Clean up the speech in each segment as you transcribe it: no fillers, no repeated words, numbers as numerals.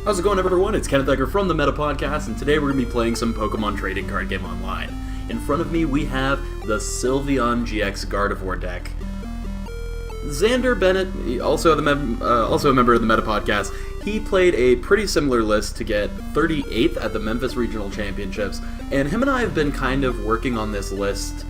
How's it going, everyone? It's Kenneth Egger from the Meta Podcast, and today we're going to be playing some Pokemon trading card game online. In front of me, we have the Sylveon GX Gardevoir deck. Xander Bennett, also a member of the Meta Podcast, he played a pretty similar list to get 38th at the Memphis Regional Championships, and him and I have been kind of working on this list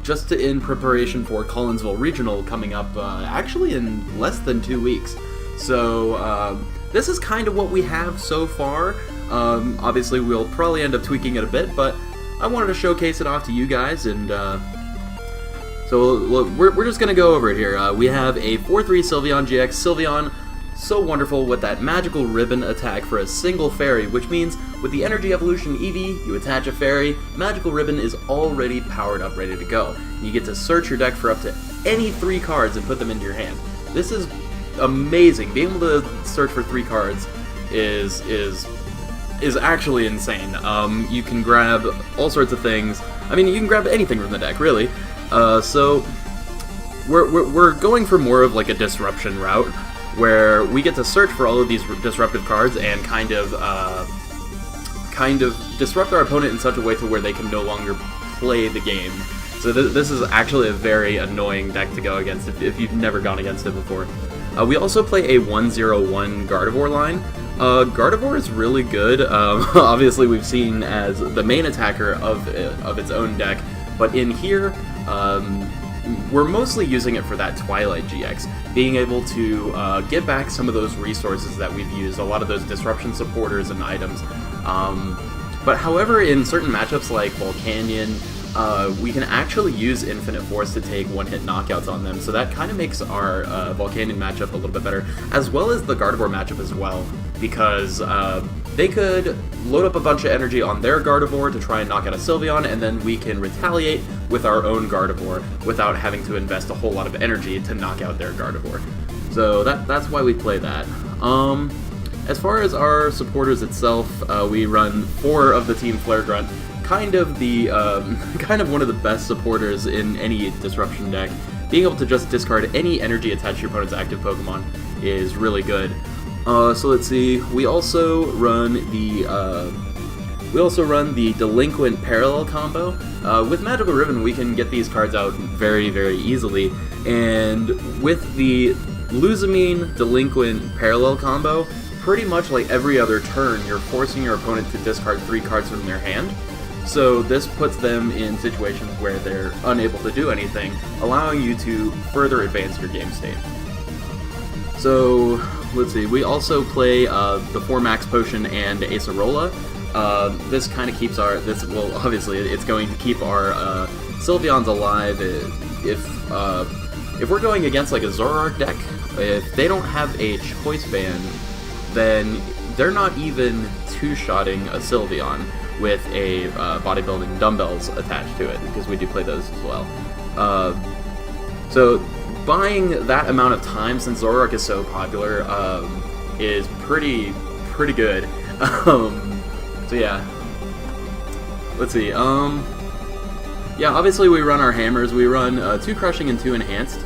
just in preparation for Collinsville Regional coming up actually in less than 2 weeks. So this is kind of what we have so far. Obviously we'll probably end up tweaking it a bit, but I wanted to showcase it off to you guys, and so we're just going to go over it here. We have a 4-3 Sylveon GX. Sylveon, so wonderful with that magical ribbon attack for a single fairy, which means with the Energy Evolution Eevee, you attach a fairy, magical ribbon is already powered up, ready to go. You get to search your deck for up to any 3 cards and put them into your hand. This is amazing. Being able to search for 3 cards is actually insane. You can grab all sorts of things. I mean, you can grab anything from the deck, really. So we're going for more of like a disruption route, where we get to search for all of these disruptive cards and kind of disrupt our opponent in such a way to where they can no longer play the game. So this is actually a very annoying deck to go against if you've never gone against it before. We also play a 1-0-1 Gardevoir line. Gardevoir is really good. Obviously, we've seen as the main attacker of its own deck, but in here, we're mostly using it for that Twilight GX, being able to get back some of those resources that we've used, a lot of those disruption supporters and items. But however, in certain matchups like Volcanion, we can actually use Infinite Force to take one-hit knockouts on them, so that kind of makes our Volcanion matchup a little bit better, as well as the Gardevoir matchup as well, because they could load up a bunch of energy on their Gardevoir to try and knock out a Sylveon, and then we can retaliate with our own Gardevoir without having to invest a whole lot of energy to knock out their Gardevoir. So that's why we play that. As far as our supporters itself, we run 4 of the Team Flare Grunt. Kind of one of the best supporters in any disruption deck. Being able to just discard any energy attached to your opponent's active Pokemon is really good. So let's see. We also run the Delinquent Parallel combo. With Magical Ribbon, we can get these cards out very, very easily. And with the Luzamine Delinquent Parallel combo, pretty much like every other turn, you're forcing your opponent to discard 3 cards from their hand. So this puts them in situations where they're unable to do anything, allowing you to further advance your game state. So let's see, we also play the 4 Max Potion and Acerola. This kind of keeps obviously it's going to keep our Sylveons alive if we're going against like a Zoroark deck. If they don't have a choice band, then they're not even 2-shotting a Sylveon with a bodybuilding dumbbells attached to it, because we do play those as well. So buying that amount of time, since Zoroark is so popular, is pretty good. So yeah, let's see. Yeah, obviously we run our hammers. We run 2 crushing and 2 enhanced.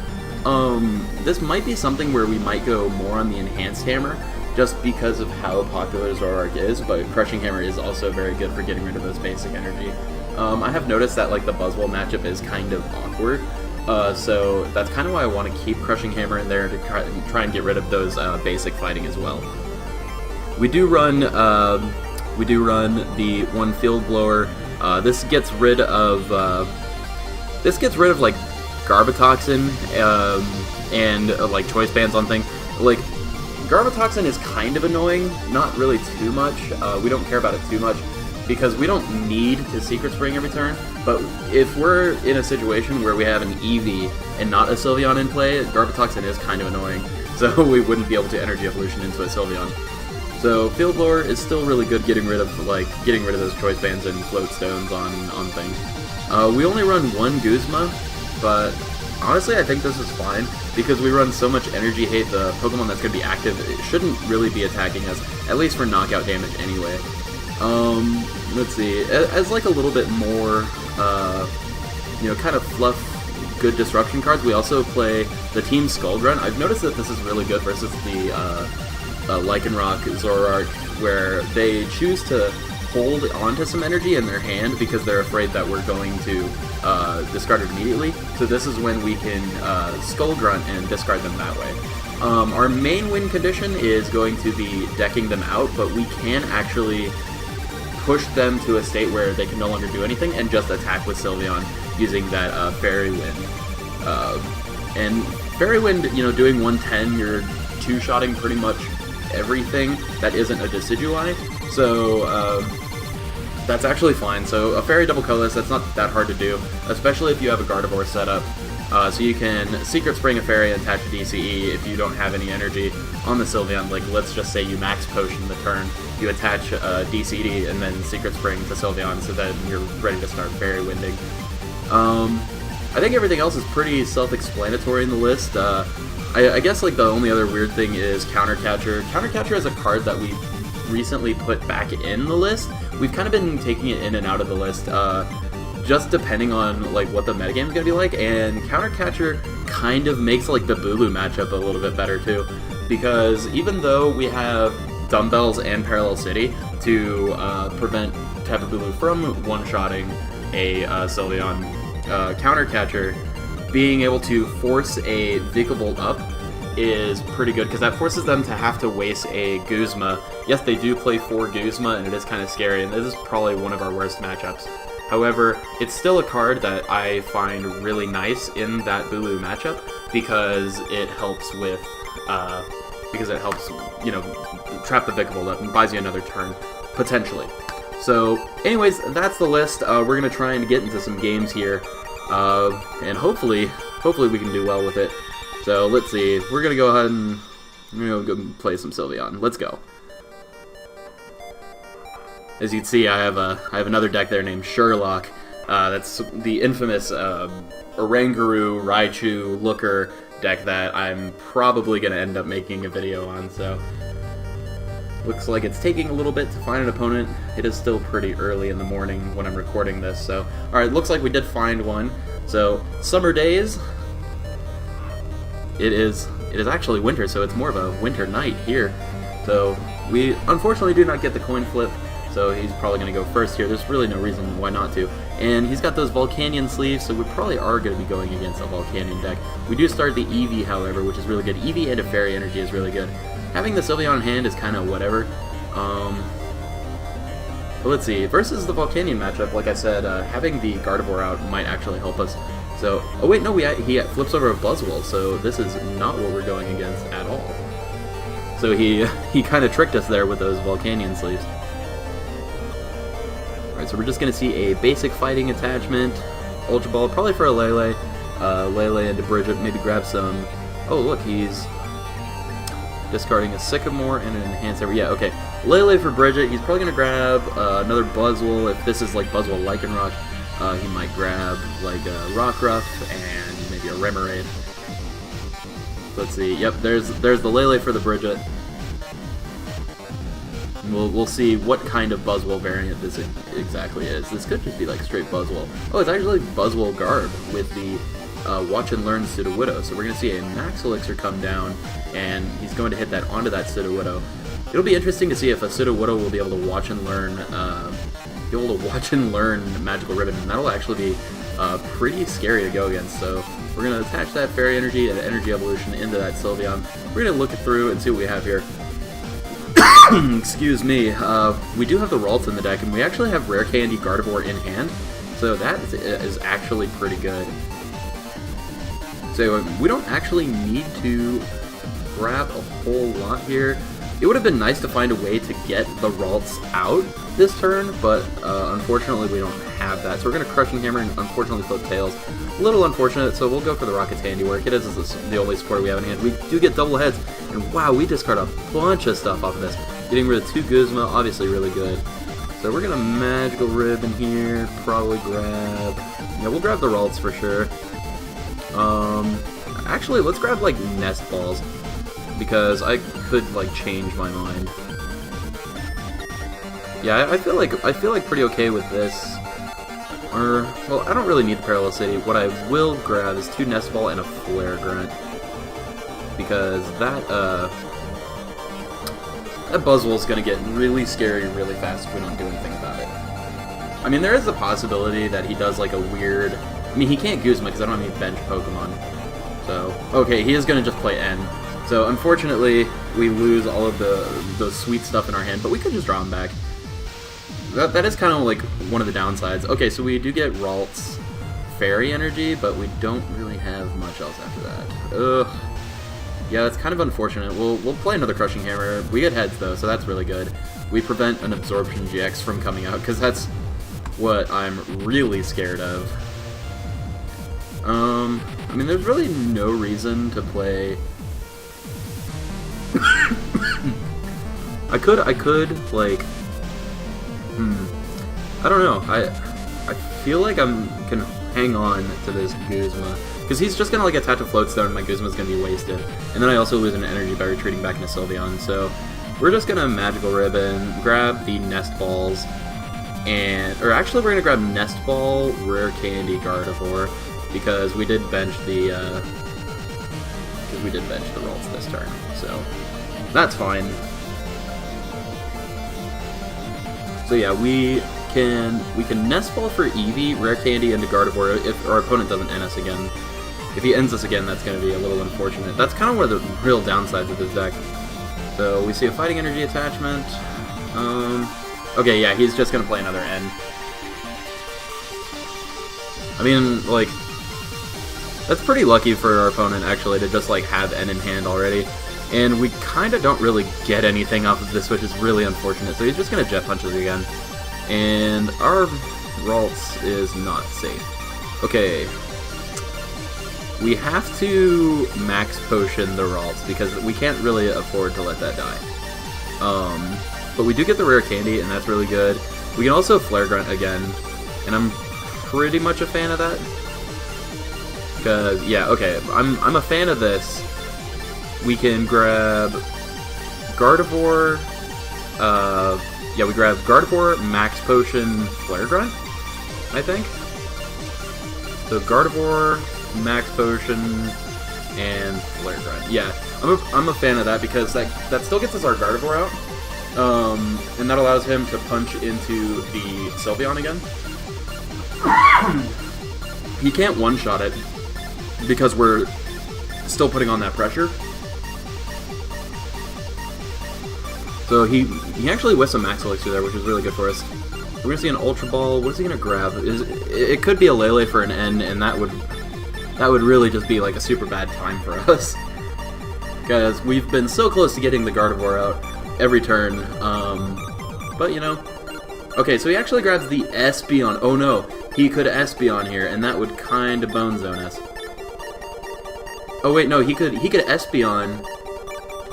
This might be something where we might go more on the enhanced hammer, just because of how popular Zoroark is, but Crushing Hammer is also very good for getting rid of those basic energy. I have noticed that like the Buzzwole matchup is kind of awkward, so that's kind of why I want to keep Crushing Hammer in there to try and get rid of those basic fighting as well. We do run the 1 Field Blower. This gets rid of like Garbatoxin and like choice bands on things. Like Garbatoxin is kind of annoying, not really too much. We don't care about it too much because we don't need to Secret Spring every turn. But if we're in a situation where we have an Eevee and not a Sylveon in play, Garbatoxin is kind of annoying. So we wouldn't be able to Energy Evolution into a Sylveon. So Field Blower is still really good getting rid of those choice bands and float stones on things. We only run 1 Guzma, but honestly, I think this is fine, because we run so much Energy Hate, the Pokemon that's going to be active, it shouldn't really be attacking us, at least for knockout damage anyway. Let's see, as like a little bit more, kind of fluff, good disruption cards, we also play the Team Skull Grunt. I've noticed that this is really good versus Lycanroc Zoroark, where they choose to hold onto some energy in their hand because they're afraid that we're going to discard it immediately. So this is when we can Skull Grunt and discard them that way. Our main win condition is going to be decking them out, but we can actually push them to a state where they can no longer do anything and just attack with Sylveon using that Fairy Wind. And Fairy Wind, you know, doing 110, you're two-shotting pretty much everything that isn't a Decidueye, so that's actually fine. So a Fairy Double Colorless, that's not that hard to do, especially if you have a Gardevoir setup. So you can Secret Spring a Fairy and attach a DCE if you don't have any energy on the Sylveon. Like, let's just say you Max Potion the turn, you attach a DCD and then Secret Spring to Sylveon, so then you're ready to start Fairy Winding. I think everything else is pretty self-explanatory in the list. I guess like the only other weird thing is Counter Catcher. Counter Catcher is a card that we recently put back in the list. We've kind of been taking it in and out of the list, just depending on like what the metagame is gonna be like. And Counter Catcher kind of makes like the Bulu matchup a little bit better too, because even though we have Dumbbells and Parallel City to prevent Tapu Bulu from one-shotting a Sylveon, Counter Catcher being able to force a Vikavolt up is pretty good, because that forces them to have to waste a Guzma. Yes, they do play 4 Guzma, and it is kind of scary, and this is probably one of our worst matchups. However, it's still a card that I find really nice in that Bulu matchup, because it helps with, you know, trap the Vikavolt up and buys you another turn, potentially. So, anyways, that's the list. We're going to try and get into some games here, and hopefully we can do well with it. So, let's see. We're going to go ahead and go play some Sylveon. Let's go. As you can see, I have another deck there named Sherlock. That's the infamous Oranguru, Raichu, Looker deck that I'm probably going to end up making a video on, so looks like it's taking a little bit to find an opponent. It is still pretty early in the morning when I'm recording this, so alright, looks like we did find one. So, summer days, it is actually winter, so it's more of a winter night here. So, we unfortunately do not get the coin flip, so he's probably going to go first here. There's really no reason why not to. And he's got those Volcanion sleeves, so we probably are going to be going against a Volcanion deck. We do start the Eevee, however, which is really good. Eevee and a Fairy Energy is really good. Having the Sylveon in hand is kind of whatever. But let's see. Versus the Volcanion matchup, like I said, having the Gardevoir out might actually help us. So, oh wait, no, he flips over a Buzzwole, so this is not what we're going against at all. So he kind of tricked us there with those Volcanion sleeves. Alright, so we're just going to see a basic fighting attachment, Ultra Ball, probably for a Lele, Lele into Bridget, maybe grab some, oh look, he's discarding a Sycamore and an Enhanced Ever, yeah, okay, Lele for Bridget, he's probably going to grab another Buzzwole. If this is like Buzzwole Lycanroc, he might grab like a Rockruff and maybe a Remoraid. Let's see, yep, there's the Lele for the Bridget. We'll see what kind of Buzzwole variant this exactly is. This could just be like straight Buzzwole. Oh, it's actually Buzzwole Garb with the Watch and Learn Sudowoodo. So we're going to see a Max Elixir come down, and he's going to hit that onto that Sudowoodo. It'll be interesting to see if a Sudowoodo will be able to Watch and Learn, Magical Ribbon, and that'll actually be pretty scary to go against. So we're going to attach that Fairy Energy and Energy Evolution into that Sylveon. We're going to look it through and see what we have here. Excuse me. We do have the Ralts in the deck, and we actually have Rare Candy Gardevoir in hand, so that is actually pretty good. So we don't actually need to grab a whole lot here. It would have been nice to find a way to get the Ralts out this turn, but unfortunately we don't have that. So we're going to Crushing Hammer and unfortunately flip Tails. A little unfortunate, so we'll go for the Rocket's Handiwork. It is the only support we have in hand. We do get double heads, and wow, we discard a bunch of stuff off of this. Getting rid of 2 Guzma, obviously really good. So we're going to Magical Ribbon here, probably grab... Yeah, we'll grab the Ralts for sure. Actually, let's grab like Nest Balls, because I could like change my mind. Yeah, I feel like pretty okay with this. Or, well, I don't really need the Parallel City. What I will grab is 2 Nest Ball and a Flare Grunt, because that that Buzzwole's gonna get really scary really fast if we don't do anything about it. I mean, there is a possibility that he does like a weird... I mean, he can't Guzma because I don't have any bench Pokemon. So, okay, he is gonna just play N. So, unfortunately, we lose all of the sweet stuff in our hand, but we could just draw him back. That is kind of like one of the downsides. Okay, so we do get Ralt's Fairy Energy, but we don't really have much else after that. Ugh. Yeah, that's kind of unfortunate. We'll play another Crushing Hammer. We get heads, though, so that's really good. We prevent an Absorption GX from coming out, because that's what I'm really scared of. I mean, there's really no reason to play... I could, like... I don't know. I feel like I can hang on to this Guzma. Because he's just going to like attach a Float Stone and my Guzma's going to be wasted. And then I also lose an energy by retreating back into Sylveon. So we're just going to Magical Ribbon, grab the Nest Balls, or actually we're going to grab Nest Ball, Rare Candy, Gardevoir, because we did bench the Ralts this turn. So that's fine. So yeah, we can Nest Ball for Eevee, Rare Candy into Gardevoir if our opponent doesn't end us again. If he ends us again, that's going to be a little unfortunate. That's kind of one of the real downsides of his deck. So we see a Fighting Energy attachment. Okay, yeah, he's just going to play another N. I mean, like, that's pretty lucky for our opponent, actually, to just, like, have N in hand already. And we kind of don't really get anything off of this, which is really unfortunate. So he's just going to Jet Punch us again. And our Ralts is not safe. Okay. We have to Max Potion the Ralts, because we can't really afford to let that die. But we do get the Rare Candy, and that's really good. We can also Flare Grunt again, and I'm pretty much a fan of that. Because, yeah, okay, I'm a fan of this. We can grab Gardevoir, yeah, we grab Gardevoir, Max Potion, Flare Grunt, I think. So Gardevoir, Max Potion, and Flare Grunt. Yeah, I'm a fan of that because that still gets us our Gardevoir out, and that allows him to punch into the Sylveon again. He can't one-shot it because we're still putting on that pressure. So he actually whiffs a Max Elixir there, which is really good for us. We're going to see an Ultra Ball. What is he going to grab? It could be a Lele for an N, and that would really just be like a super bad time for us. Because we've been so close to getting the Gardevoir out every turn. But, you know. Okay, so he actually grabs the Espeon. Oh no, he could Espeon here, and that would kind of Bone Zone us. Oh wait, no, he could Espeon,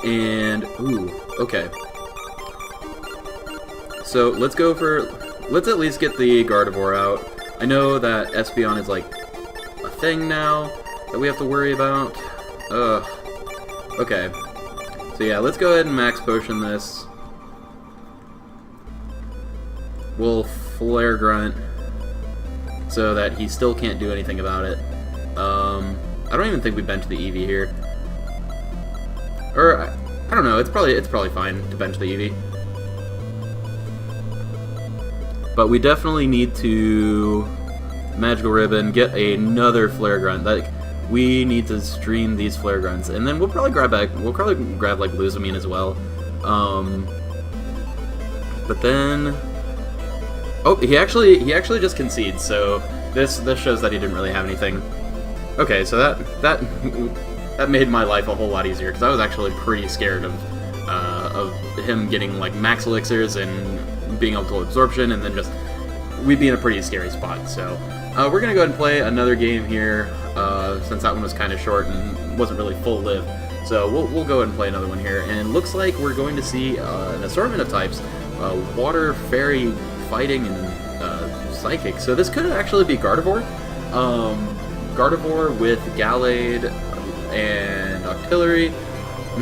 and... Ooh, okay. So let's at least get the Gardevoir out. I know that Espeon is like a thing now that we have to worry about. Ugh. Okay. So yeah, let's go ahead and Max Potion this. We'll Flare Grunt so that he still can't do anything about it. I don't even think we bench the Eevee here. Or I don't know. It's probably fine to bench the Eevee. But we definitely need to Magical Ribbon, get another Flare Grunt. Like, we need to stream these Flare Grunts, and then we'll probably grab like Luzamine as well. But then, oh, he actually just concedes. So this shows that he didn't really have anything. Okay, so that made my life a whole lot easier because I was actually pretty scared of him getting like Max Elixirs and being able to Absorption, and then just we'd be in a pretty scary spot. So we're gonna go ahead and play another game here since that one was kind of short and wasn't really full live. So we'll go ahead and play another one here, and looks like we're going to see an assortment of types: Water, Fairy, Fighting, and Psychic. So this could actually be Gardevoir. Gardevoir with Gallade and Octillery.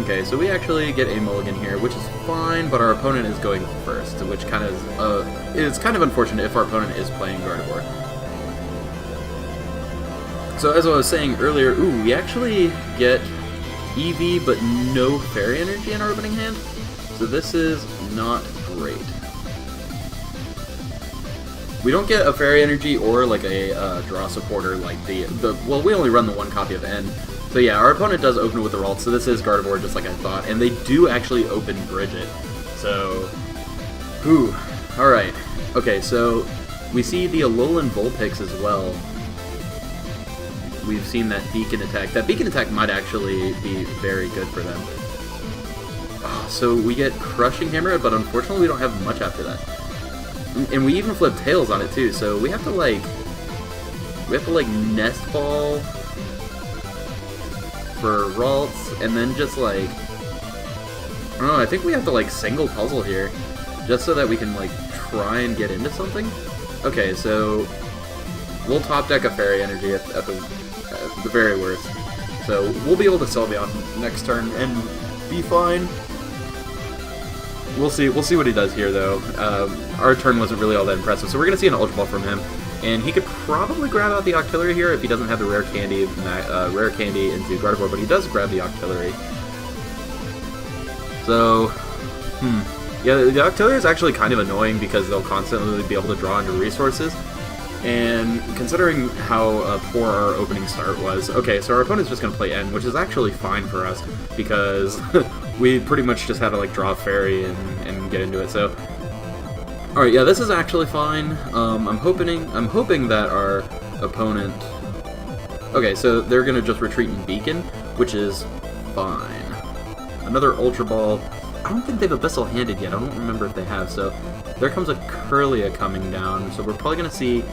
Okay, so we actually get a mulligan here, which is fine, but our opponent is going first, which kind of is kind of unfortunate if our opponent is playing Gardevoir. So as I was saying earlier, ooh, we actually get Eevee, but no Fairy Energy in our opening hand. So this is not great. We don't get a Fairy Energy or like a draw supporter like well, we only run the one copy of N. So yeah, our opponent does open it with the Ralt, so this is Gardevoir just like I thought, and they do actually open Bridget. So, whew, alright. Okay, so we see the Alolan Vulpix as well. We've seen that Beacon attack. That Beacon attack might actually be very good for them. Oh, so we get Crushing Hammer, but unfortunately we don't have much after that. And we even flip Tails on it too, so we have to like Nest Ball for Ralts, and then just like, I don't know, I think we have to like single puzzle here, just so that we can like try and get into something. Okay, so we'll top deck a Fairy Energy at the very worst. So we'll be able to Sylveon next turn and be fine. We'll see what he does here though. Our turn wasn't really all that impressive, so we're gonna see an Ultra Ball from him. And he could probably grab out the Octillery here if he doesn't have the Rare Candy into Gardevoir, but he does grab the Octillery. So, yeah, the Octillery is actually kind of annoying because they'll constantly be able to draw into resources. And considering how poor our opening start was, okay, so our opponent's just going to play N, which is actually fine for us because we pretty much just had to like draw a Fairy and get into it. So, all right, yeah, this is actually fine. I'm hoping that our opponent. Okay, so they're going to just retreat and Beacon, which is fine. Another Ultra Ball. I don't think they've Abyssal handed yet. I don't remember if they have. So there comes a Kirlia coming down. So we're probably going to see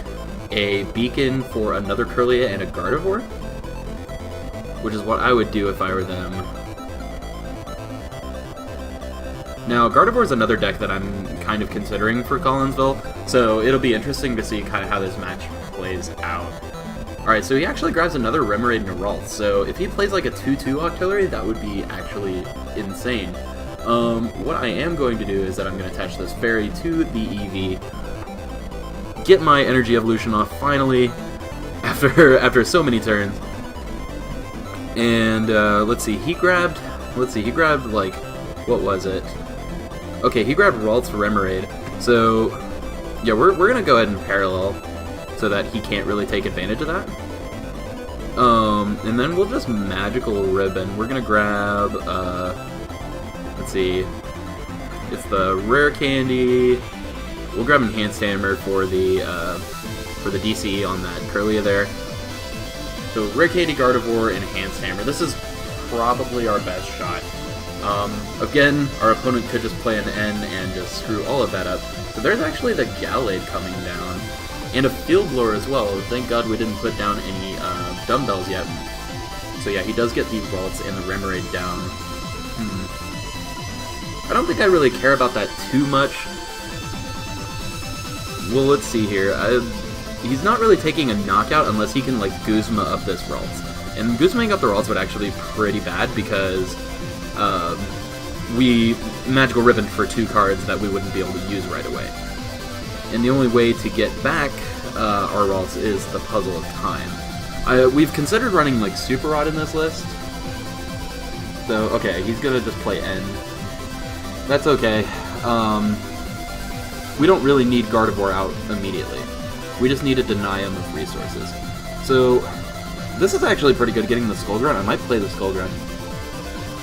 a Beacon for another Kirlia and a Gardevoir, which is what I would do if I were them. Now, Gardevoir is another deck that I'm kind of considering for Collinsville, so it'll be interesting to see kind of how this match plays out. Alright, so he actually grabs another Remoraid and a Ralt, so if he plays like a 2-2 Octillery, that would be actually insane. What I am going to do is that I'm going to attach this Fairy to the EV, get my Energy Evolution off finally, after so many turns, and let's see, he grabbed like, what was it? Okay, he grabbed Ralt's Remoraid, so yeah, we're going to go ahead and parallel so that he can't really take advantage of that. And then we'll just Magical Ribbon. We're going to grab, let's see, it's the Rare Candy. We'll grab Enhanced Hammer for the DCE on that Kirlia there. So Rare Candy, Gardevoir, Enhanced Hammer. This is probably our best shot. Again, our opponent could just play an N and just screw all of that up. So there's actually the Gallade coming down, and a Field Blower as well. Thank God we didn't put down any dumbbells yet. So yeah, he does get the Ralts and the Remoraid down. I don't think I really care about that too much. Well, let's see here. He's not really taking a knockout unless he can like Guzma up this Ralts. And Guzmaing up the Ralts would actually be pretty bad because we Magical Ribbon for 2 cards that we wouldn't be able to use right away. And the only way to get back our Ralts is the Puzzle of Time. We've considered running like Super Rod in this list. So, okay, he's gonna just play N. That's okay. We don't really need Gardevoir out immediately. We just need to deny him of resources. So, this is actually pretty good getting the Skull Grunt. I might play the Skull Grunt.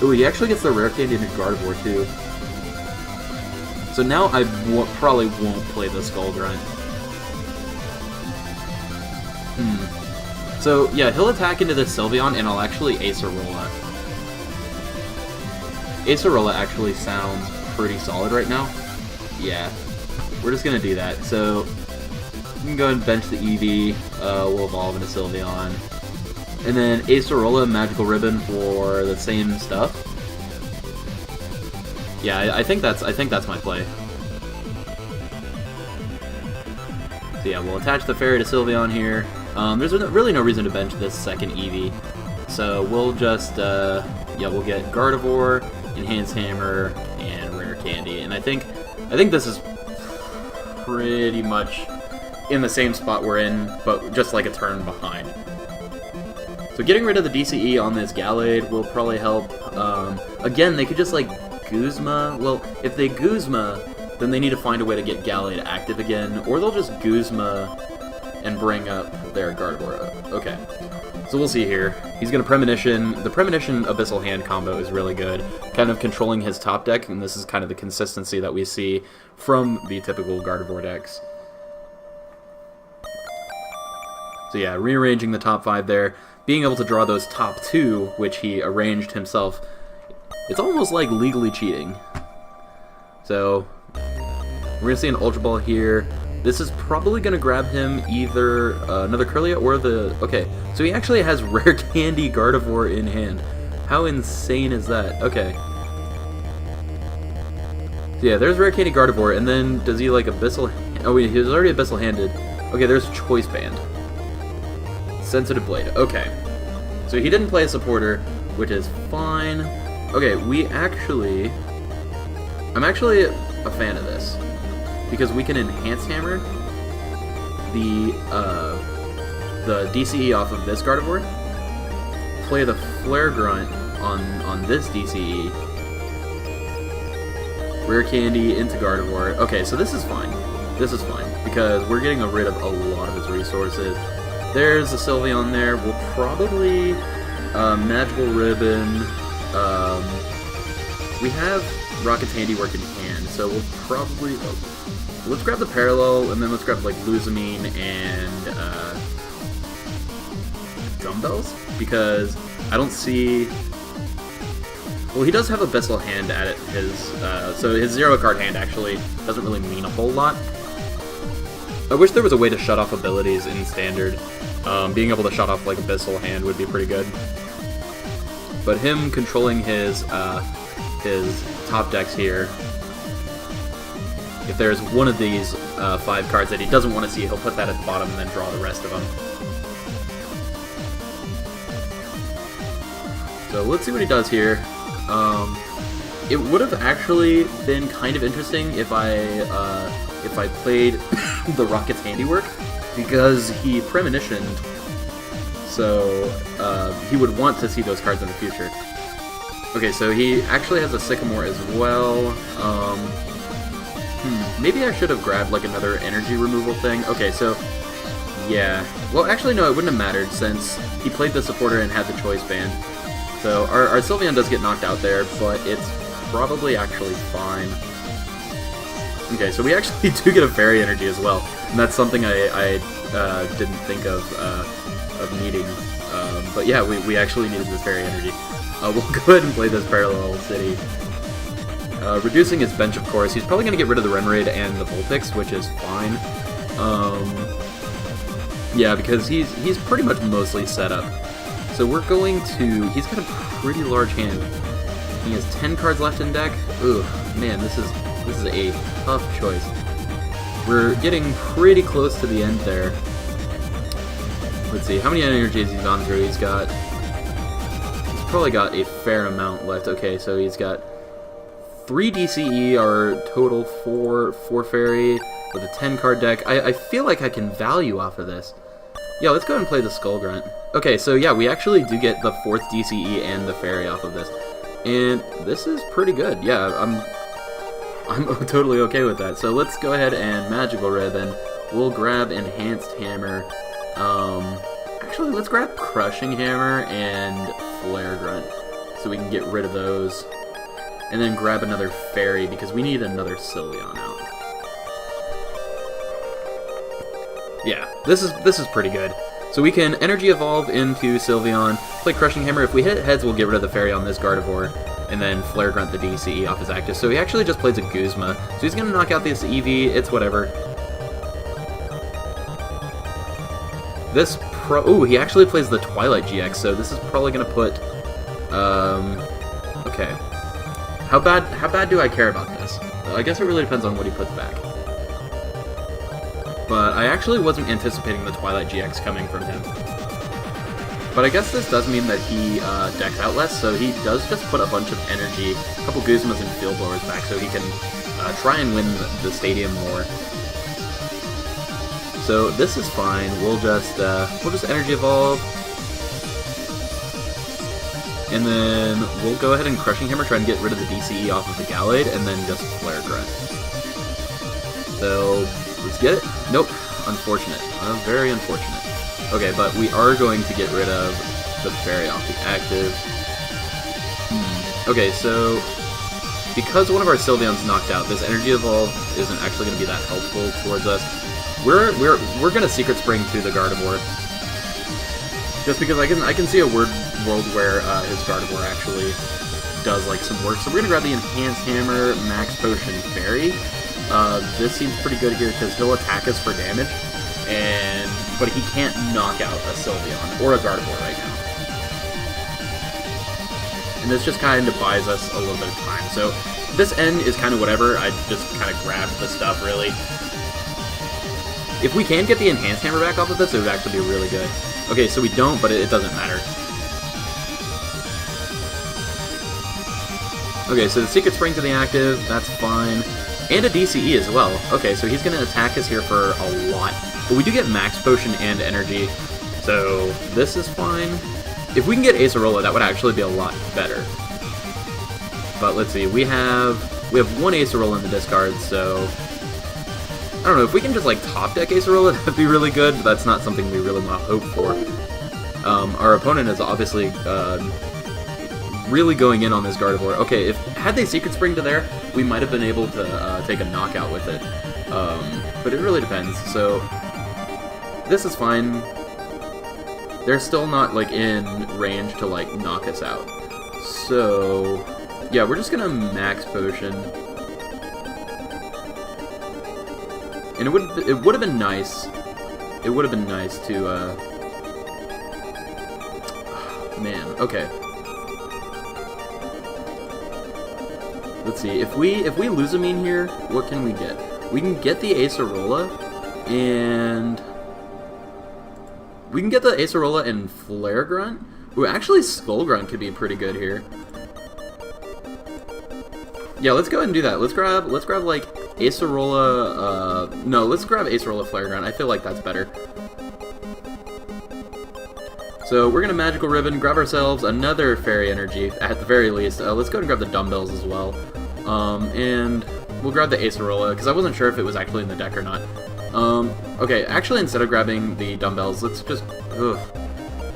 Ooh, he actually gets the Rare Candy into Gardevoir too. So now I probably won't play the Skull Grunt. So yeah, he'll attack into this Sylveon and I'll actually Acerola. Acerola actually sounds pretty solid right now. Yeah, we're just gonna do that. So we can go ahead and bench the Eevee. We'll evolve into Sylveon. And then Acerola, Magical Ribbon for the same stuff. Yeah, I think that's my play. So yeah, we'll attach the Fairy to Sylveon here. There's really no reason to bench this second Eevee, so we'll just we'll get Gardevoir, Enhanced Hammer, and Rare Candy. And I think this is pretty much in the same spot we're in, but just like a turn behind. So getting rid of the DCE on this Gallade will probably help. Again, they could just like Guzma? Well, if they Guzma, then they need to find a way to get Gallade active again, or they'll just Guzma and bring up their Gardevoir. Okay. So we'll see here. He's going to Premonition. The Premonition Abyssal Hand combo is really good, kind of controlling his top deck, and this is kind of the consistency that we see from the typical Gardevoir decks. So yeah, rearranging the top 5 there, being able to draw those top 2, which he arranged himself. It's almost like legally cheating. So we're going to see an Ultra Ball here. This is probably going to grab him either another Kirlia or the... Okay, so he actually has Rare Candy Gardevoir in hand. How insane is that? Okay. So yeah, there's Rare Candy Gardevoir, and then does he like Abyssal... Oh wait, he was already Abyssal Handed. Okay, there's Choice Band. Sensitive Blade. Okay. So he didn't play a supporter, which is fine. Okay, we actually... I'm actually a fan of this, because we can Enhance Hammer the DCE off of this Gardevoir, play the Flare Grunt on this DCE, Rare Candy into Gardevoir. Okay, so this is fine. This is fine, because we're getting rid of a lot of his resources. There's a Sylveon there. We'll probably Magical Ribbon. We have Rocket's Handiwork in hand, so we'll probably... let's grab the Parallel, and then let's grab, like, Luzamine and Dumbbells, because I don't see... Well, he does have Abyssal Hand at it, so his 0-card hand actually doesn't really mean a whole lot. I wish there was a way to shut off abilities in Standard. Being able to shut off, like, Abyssal Hand would be pretty good. But him controlling his top decks here, if there's one of these 5 cards that he doesn't want to see, he'll put that at the bottom and then draw the rest of them. So let's see what he does here. It would have actually been kind of interesting if I played the Rocket's Handiwork, because he Premonitioned, so he would want to see those cards in the future. Okay, so he actually has a Sycamore as well. Maybe I should have grabbed like another energy removal thing. Okay, so yeah. Well, actually no, it wouldn't have mattered since he played the supporter and had the Choice Band. So our Sylveon does get knocked out there, but it's probably actually fine. Okay, so we actually do get a Fairy Energy as well, and that's something I didn't think of needing. But yeah, we actually needed this Fairy Energy. We'll go ahead and play this Parallel City. Reducing his bench, of course. He's probably going to get rid of the Remoraid and the Vulpix, which is fine. Yeah, because he's pretty much mostly set up. So we're going to... He's got a pretty large hand. He has 10 cards left in deck. Ugh, man, this is a tough choice. We're getting pretty close to the end there. Let's see, how many energies he's gone through? He's probably got a fair amount left. Okay, so he's got 3 DCE, our total 4 Fairy, with a 10-card deck. I feel like I can value off of this. Yeah, let's go ahead and play the Skull Grunt. Okay, so yeah, we actually do get the 4th DCE and the Fairy off of this. And this is pretty good. Yeah, I'm totally okay with that. So let's go ahead and Magical Ribbon. We'll grab Enhanced Hammer. Actually, let's grab Crushing Hammer and Flare Grunt, so we can get rid of those. And then grab another Fairy, because we need another Sylveon out. Yeah, this is pretty good. So we can Energy Evolve into Sylveon, play Crushing Hammer. If we hit heads, we'll get rid of the Fairy on this Gardevoir, and then Flare Grunt the DCE off his active. So he actually just plays a Guzma. So he's going to knock out this Eevee, it's whatever. This ooh, he actually plays the Twilight GX, so this is probably going to put... okay. How bad do I care about this? I guess it really depends on what he puts back. But I actually wasn't anticipating the Twilight GX coming from him. But I guess this does mean that he decks out less, so he does just put a bunch of energy, a couple Guzmas and Field Blowers back, so he can try and win the stadium more. So this is fine. We'll just Energy Evolve. And then we'll go ahead and Crushing Hammer, try and get rid of the DCE off of the Gallade, and then just Flare Grunt. So, let's get it. Nope. Unfortunate. Very unfortunate. Okay, but we are going to get rid of the Fairy off the active. Okay, so because one of our Sylveon's knocked out, this Energy Evolve isn't actually going to be that helpful towards us. We're going to Secret Spring to the Gardevoir. Just because I can see a world where his Gardevoir actually does like some work. So we're gonna grab the Enhanced Hammer, Max Potion, Fairy. This seems pretty good here because he'll attack us for damage, but he can't knock out a Sylveon or a Gardevoir right now. And this just kind of buys us a little bit of time. So this end is kind of whatever. I just kind of grabbed the stuff really. If we can get the Enhanced Hammer back off of this, it would actually be really good. Okay, so we don't, but it doesn't matter. Okay, so the Secret Spring to the active, that's fine. And a DCE as well. Okay, so he's going to attack us here for a lot. But we do get Max Potion and Energy, so this is fine. If we can get Acerola, that would actually be a lot better. But let's see, we have one Acerola in the discard, so I don't know, if we can just like top deck Acerola, that'd be really good, but that's not something we really want to hope for. Our opponent is obviously really going in on this Gardevoir. Okay, had they Secret Spring to there, we might have been able to take a knockout with it. But it really depends. So this is fine. They're still not like in range to like knock us out. So yeah, we're just gonna Max Potion. And it would have been nice. It would have been nice to man, okay. Let's see, if we lose a mean here, what can we get? We can get the Acerola, and we can get the Acerola and Flare Grunt. Ooh, actually Skull Grunt could be pretty good here. Yeah, let's go ahead and do that. Let's grab like Acerola, no, let's grab Acerola Flare Grunt. I feel like that's better. So we're gonna Magical Ribbon, grab ourselves another Fairy Energy, at the very least. Let's go and grab the Dumbbells as well. And we'll grab the Acerola, because I wasn't sure if it was actually in the deck or not. Okay, actually instead of grabbing the Dumbbells, let's just,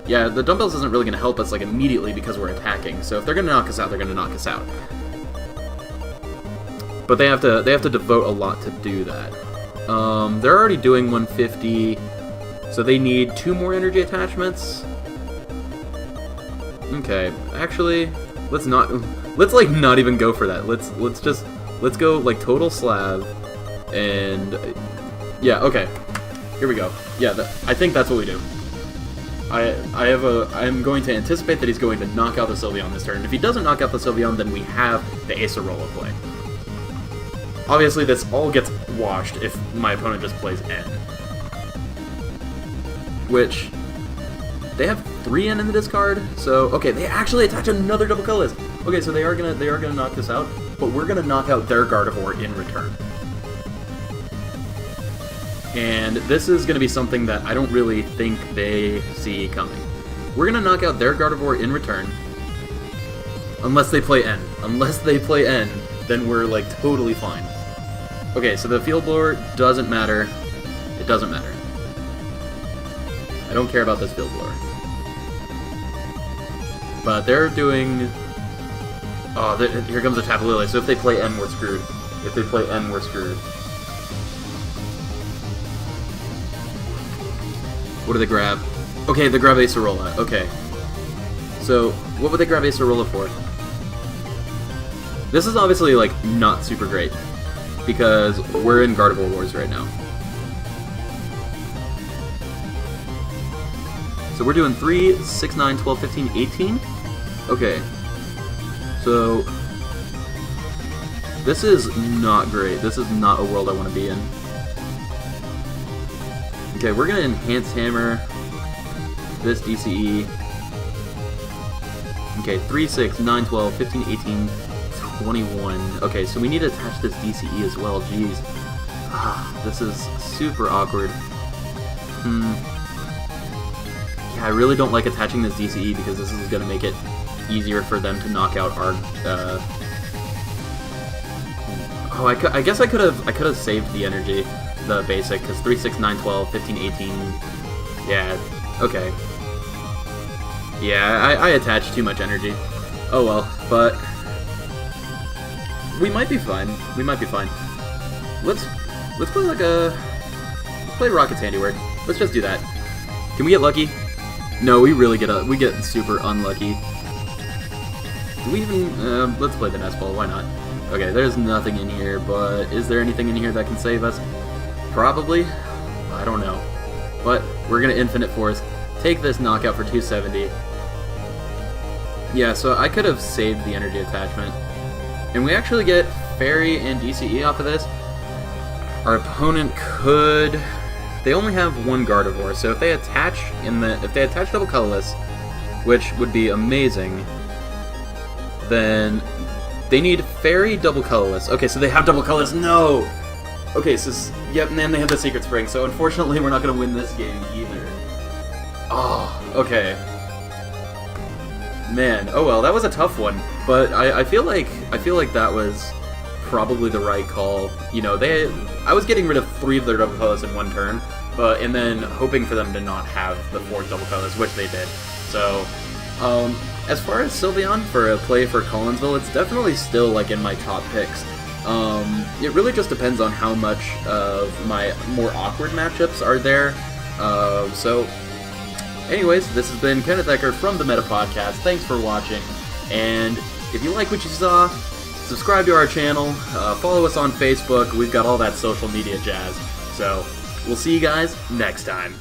yeah, the Dumbbells isn't really gonna help us like immediately because we're attacking. So if they're gonna knock us out, they're gonna knock us out. But they have to devote a lot to do that. They're already doing 150, so they need 2 more energy attachments. Okay, actually, let's not even go for that. Let's go like total slab, and yeah, okay, here we go. Yeah, I think that's what we do. I'm going to anticipate that he's going to knock out the Sylveon this turn. If he doesn't knock out the Sylveon, then we have the Acerola play. Obviously, this all gets washed if my opponent just plays N. Which, they have 3 N in the discard, so, okay, they actually attach another double colorless. Okay, so they are gonna knock this out, but we're gonna knock out their Gardevoir in return. And this is gonna be something that I don't really think they see coming. We're gonna knock out their Gardevoir in return, unless they play N. Unless they play N, then we're, like, totally fine. Okay, so the Field Blower doesn't matter. It doesn't matter. I don't care about this Field Blower. But they're doing... Oh, here comes a Tapu Lele, so if they play N, we're screwed. If they play N, we're screwed. What do they grab? Okay, they grab Acerola. Okay. So, what would they grab Acerola for? This is obviously, like, not super great, because we're in Gardevoir Wars right now. So we're doing 3, 6, 9, 12, 15, 18? Okay. So, this is not great. This is not a world I want to be in. Okay, we're going to Enhance Hammer this DCE. Okay, 3, 6, 9, 12, 15, 18... 21. Okay, so we need to attach this DCE as well. Jeez. This is super awkward. Yeah, I really don't like attaching this DCE because this is going to make it easier for them to knock out our. Oh, I guess I could have saved the energy, the basic, because 3, 6, 9, 12, 15, 18. Yeah. Okay. Yeah, I attached too much energy. Oh well, but we might be fine. We might be fine. Let's play like a play Rocket's Handiwork. Let's just do that. Can we get lucky? No, we really get super unlucky. Do we even let's play the Nest Ball, why not? Okay, there's nothing in here, but is there anything in here that can save us? Probably. I don't know. But we're gonna Infinite Force. Take this knockout for 270. Yeah, so I could have saved the energy attachment. And we actually get Fairy and DCE off of this. Our opponent could... They only have one Gardevoir, so if they attach double colorless, which would be amazing, then they need Fairy double colorless. Okay, so they have double colorless. No! Okay, so yep, and then they have the Secret Spring, so unfortunately we're not gonna win this game either. Oh, okay. Man, oh well, that was a tough one, but I feel like that was probably the right call. You know, I was getting rid of 3 of their double colors in one turn, and then hoping for them to not have the 4 double colors, which they did. So, as far as Sylveon for a play for Collinsville, it's definitely still like in my top picks. It really just depends on how much of my more awkward matchups are there. So, anyways, this has been Kenneth Ecker from the Meta Podcast. Thanks for watching, and if you like what you saw, subscribe to our channel, follow us on Facebook. We've got all that social media jazz. So, we'll see you guys next time.